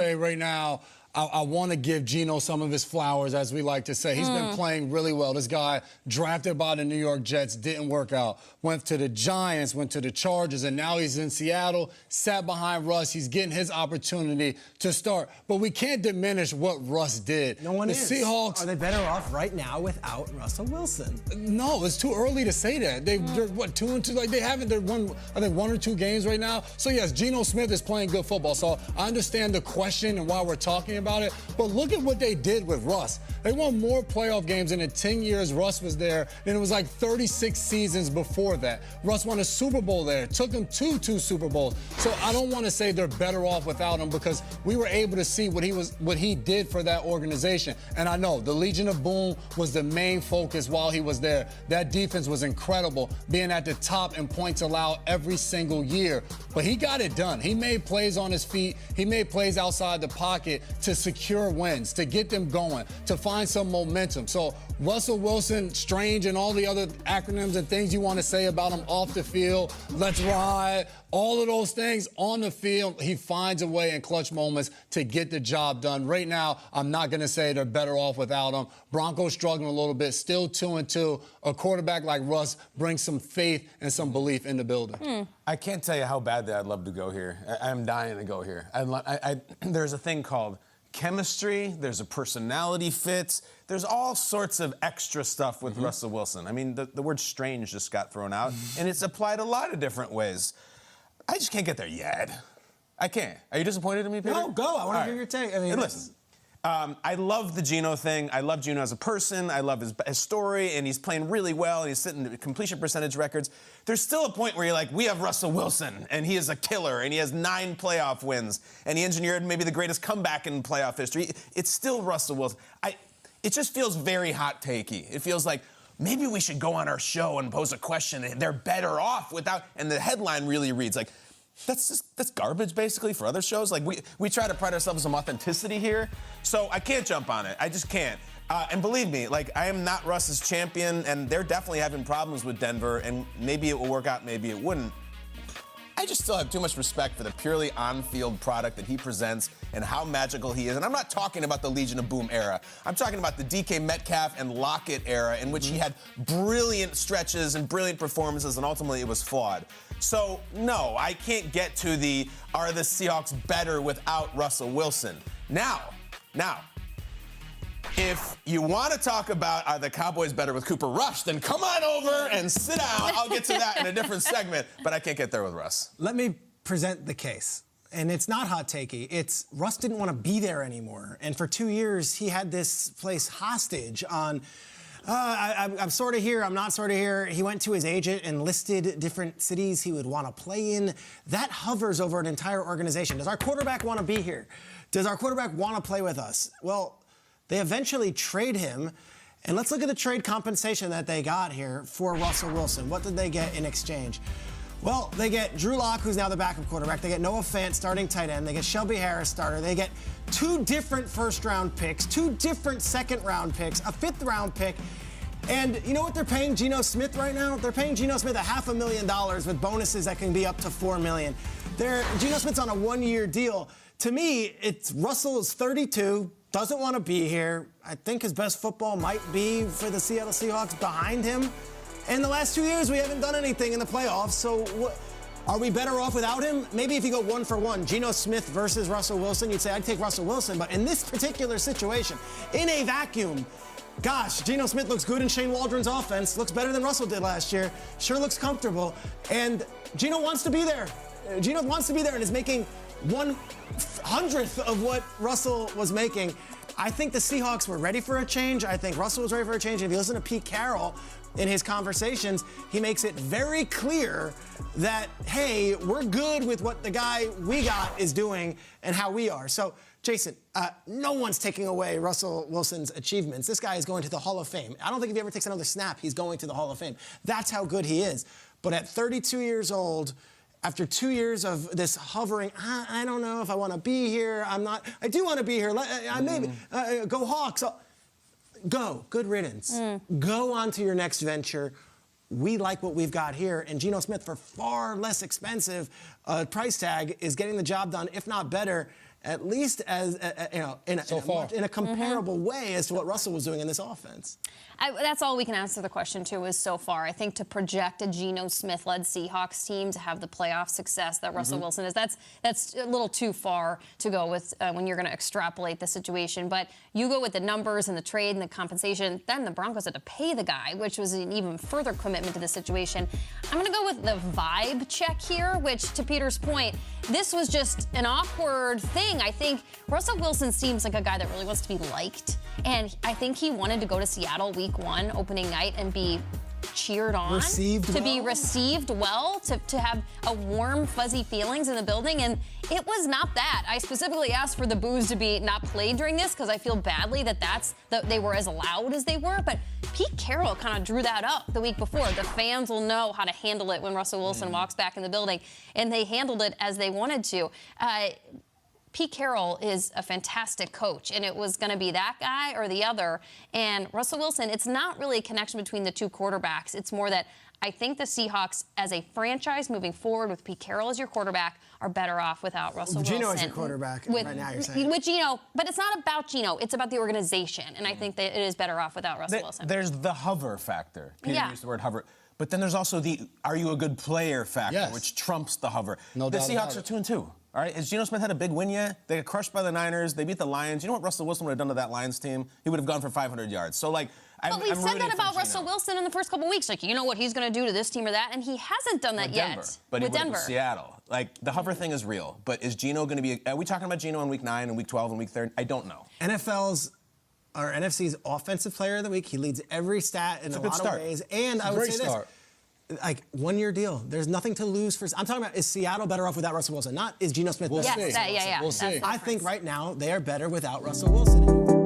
say right now, I want to give Geno some of his flowers, as we like to say. He's been playing really well. This guy, drafted by the New York Jets, didn't work out. Went to the Giants, went to the Chargers, and now he's in Seattle, sat behind Russ. He's getting his opportunity to start. But we can't diminish what Russ did. No one is. The Seahawks... Are they better off right now without Russell Wilson? No, it's too early to say that. They're, what, 2-2? Like, they haven't... They're I think 1 or 2 games right now. So, yes, Geno Smith is playing good football. So I understand the question and why we're talking about it. But look at what they did with Russ. They won more playoff games in the 10 years Russ was there than it was like 36 seasons before that. Russ won a Super Bowl there. It took them to 2 Super Bowls. So I don't want to say they're better off without him because we were able to see what he did for that organization. And I know the Legion of Boom was the main focus while he was there. That defense was incredible, being at the top in points allowed every single year. But he got it done. He made plays on his feet. He made plays outside the pocket to secure wins, to get them going, to find some momentum. So Russell Wilson, Strange, and all the other acronyms and things you want to say about him off the field, let's ride, all of those things on the field, he finds a way in clutch moments to get the job done. Right now, I'm not going to say they're better off without him. Broncos struggling a little bit, still 2-2. A quarterback like Russ brings some faith and some belief in the building. I can't tell you how badly I'd love to go here. I'm dying to go here. There's a thing called chemistry, there's a personality fit, there's all sorts of extra stuff with Russell Wilson. I mean, the word strange just got thrown out, and it's applied a lot of different ways. I just can't get there yet. I can't. Are you disappointed in me, Peter? No, go. I want to hear your take. I mean, listen. I love the Geno thing. I love Geno as a person. I love his story, and he's playing really well, and he's sitting completion percentage records. There's still a point where you're like, we have Russell Wilson, and he is a killer, and he has 9 playoff wins, and he engineered maybe the greatest comeback in playoff history. It's still Russell Wilson. It just feels very hot-takey. It feels like maybe we should go on our show and pose a question. They're better off without, and the headline really reads like, that's garbage, basically, for other shows. Like, we try to pride ourselves on some authenticity here, so I can't jump on it. I just can't. And believe me, like, I am not Russ's champion, and they're definitely having problems with Denver, and maybe it will work out, maybe it wouldn't. I just still have too much respect for the purely on-field product that he presents and how magical he is. And I'm not talking about the Legion of Boom era. I'm talking about the DK Metcalf and Lockett era in which he had brilliant stretches and brilliant performances, and ultimately it was flawed. So, no, I can't get to the, are the Seahawks better without Russell Wilson? Now, if you want to talk about are the Cowboys better with Cooper Rush, then come on over and sit down. I'll get to that in a different segment, but I can't get there with Russ. Let me present the case. And it's not hot takey. It's Russ didn't want to be there anymore. And for 2 years, he had this place hostage on, I'm sort of here, I'm not sort of here. He went to his agent and listed different cities he would want to play in. That hovers over an entire organization. Does our quarterback want to be here? Does our quarterback want to play with us? Well, they eventually trade him, and let's look at the trade compensation that they got here for Russell Wilson. What did they get in exchange? Well, they get Drew Lock, who's now the backup quarterback. They get Noah Fant, starting tight end. They get Shelby Harris, starter. They get 2 different first-round picks, 2 different second-round picks, a 5th-round pick. And you know what they're paying Geno Smith right now? They're paying Geno Smith $500,000 with bonuses that can be up to $4 million. Geno Smith's on a 1-year deal. To me, it's Russell is 32, doesn't want to be here. I think his best football might be for the Seattle Seahawks behind him. And the last 2 years, we haven't done anything in the playoffs, so are we better off without him? Maybe if you go 1 for 1, Geno Smith versus Russell Wilson, you'd say I'd take Russell Wilson. But in this particular situation, in a vacuum, gosh, Geno Smith looks good in Shane Waldron's offense, looks better than Russell did last year, sure looks comfortable, and Geno wants to be there. Geno wants to be there and is making 1/100th of what Russell was making. I think the Seahawks were ready for a change. I think Russell was ready for a change. And if you listen to Pete Carroll in his conversations, he makes it very clear that, hey, we're good with what the guy we got is doing and how we are. So, Jason, no one's taking away Russell Wilson's achievements. This guy is going to the Hall of Fame. I don't think if he ever takes another snap, he's going to the Hall of Fame. That's how good he is. But at 32 years old, after 2 years of this hovering, I don't know if I want to be here. I do want to be here. Maybe go Hawks. Go. Good riddance. Go on to your next venture. We like what we've got here. And Geno Smith, for far less expensive price tag, is getting the job done, if not better. at least as in a comparable way as to what Russell was doing in this offense. That's all we can answer the question to is so far. I think to project a Geno Smith-led Seahawks team to have the playoff success that Russell Wilson is, that's a little too far to go with when you're going to extrapolate the situation. But you go with the numbers and the trade and the compensation, then the Broncos had to pay the guy, which was an even further commitment to the situation. I'm going to go with the vibe check here, which, to Peter's point, this was just an awkward thing. I think Russell Wilson seems like a guy that really wants to be liked, and I think he wanted to go to Seattle week 1, opening night, and be cheered on, be received well, to have a warm, fuzzy feelings in the building, and it was not that. I specifically asked for the boos to be not played during this because I feel badly that they were as loud as they were, but Pete Carroll kind of drew that up the week before. The fans will know how to handle it when Russell Wilson walks back in the building, and they handled it as they wanted to. Pete Carroll is a fantastic coach, and it was going to be that guy or the other. And Russell Wilson, it's not really a connection between the two quarterbacks. It's more that I think the Seahawks, as a franchise moving forward with Pete Carroll as your quarterback, are better off without Russell Wilson. Geno is your quarterback right now, you're saying. With Geno, but it's not about Geno. It's about the organization, and I think that it is better off without Russell Wilson. There's the hover factor. Peter used the word hover. But then there's also the are you a good player factor, which trumps the hover. No the doubt Seahawks about are 2-2. All right, has Geno Smith had a big win yet? They got crushed by the Niners. They beat the Lions. You know what Russell Wilson would have done to that Lions team? He would have gone for 500 yards. So, like, But we've said that about Russell Wilson in the first couple weeks. Like, you know what he's going to do to this team or that, and he hasn't done that yet. But with he Denver. With Seattle. Like, the hover thing is real. But is Geno going to be? Are we talking about Geno in week 9 and week 12 and week 30? I don't know. NFC's offensive player of the week. He leads every stat in a lot of ways. And I would say this. Like, 1-year deal. There's nothing to lose for. I'm talking about, is Seattle better off without Russell Wilson? Not is Geno Smith better? We'll see. We'll see. I think right now they are better without Russell Wilson.